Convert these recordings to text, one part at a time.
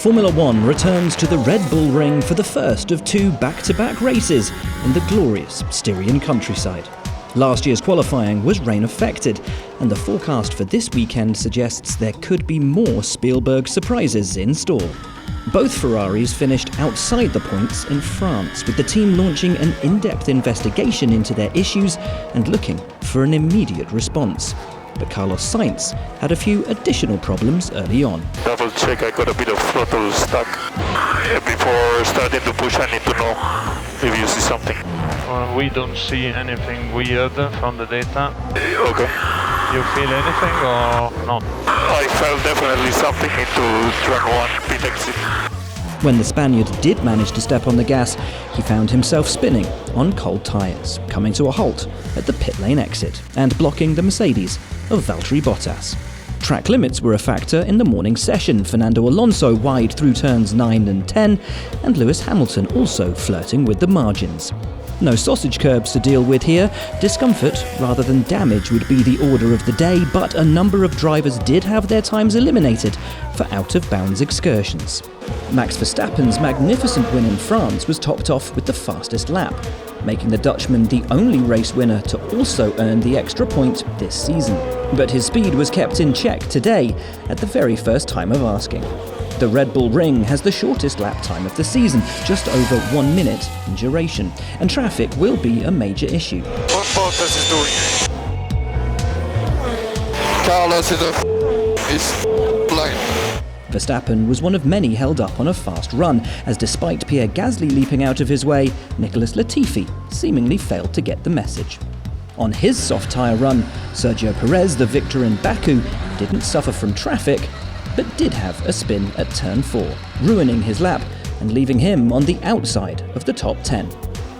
Formula One returns to the Red Bull Ring for the first of two back-to-back races in the glorious Styrian countryside. Last year's qualifying was rain-affected, and the forecast for this weekend suggests there could be more Spielberg surprises in store. Both Ferraris finished outside the points in France, with the team launching an in-depth investigation into their issues and looking for an immediate response. But Carlos Sainz had a few additional problems early on. Double check, I got a bit of throttle stuck. Before starting to push, I need to know if you see something. We don't see anything weird from the data. Okay. You feel anything or not? I felt definitely something into turn 1 pit exit. When the Spaniard did manage to step on the gas, he found himself spinning on cold tyres, coming to a halt at the pit lane exit and blocking the Mercedes of Valtteri Bottas. Track limits were a factor in the morning session, Fernando Alonso wide through turns 9 and 10, and Lewis Hamilton also flirting with the margins. No sausage curbs to deal with here. Discomfort rather than damage would be the order of the day, but a number of drivers did have their times eliminated for out-of-bounds excursions. Max Verstappen's magnificent win in France was topped off with the fastest lap, making the Dutchman the only race winner to also earn the extra point this season. But his speed was kept in check today at the very first time of asking. The Red Bull Ring has the shortest lap time of the season, just over 1 minute in duration, and traffic will be a major issue. What Bottas is doing? Carlos is blind. Verstappen was one of many held up on a fast run, as despite Pierre Gasly leaping out of his way, Nicholas Latifi seemingly failed to get the message. On his soft tyre run, Sergio Perez, the victor in Baku, didn't suffer from traffic, but did have a spin at turn 4, ruining his lap and leaving him on the outside of the top 10.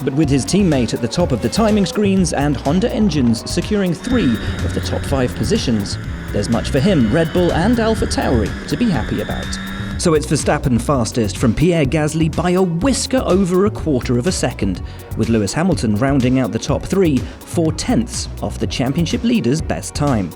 But with his teammate at the top of the timing screens and Honda engines securing 3 of the top 5 positions, there's much for him, Red Bull and AlphaTauri to be happy about. So it's Verstappen fastest from Pierre Gasly by a whisker over a quarter of a second, with Lewis Hamilton rounding out the top 3, 4/10ths off the championship leader's best time.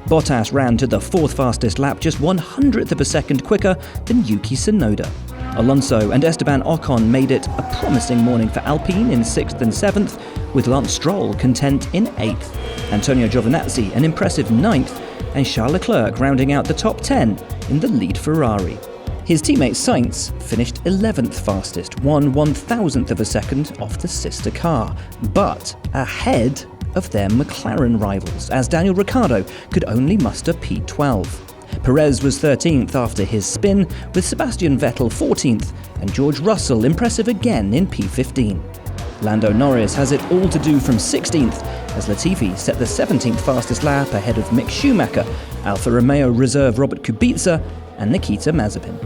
Bottas ran to the 4th fastest lap just 1/100th of a second quicker than Yuki Tsunoda. Alonso and Esteban Ocon made it a promising morning for Alpine in 6th and 7th, with Lance Stroll content in 8th, Antonio Giovinazzi an impressive 9th, and Charles Leclerc rounding out the top 10 in the lead Ferrari. His teammate Sainz finished 11th fastest, 1/1000th of a second off the sister car, but ahead of their McLaren rivals, as Daniel Ricciardo could only muster P12. Perez was 13th after his spin, with Sebastian Vettel 14th and George Russell impressive again in P15. Lando Norris has it all to do from 16th, as Latifi set the 17th fastest lap ahead of Mick Schumacher, Alfa Romeo reserve Robert Kubica and Nikita Mazepin.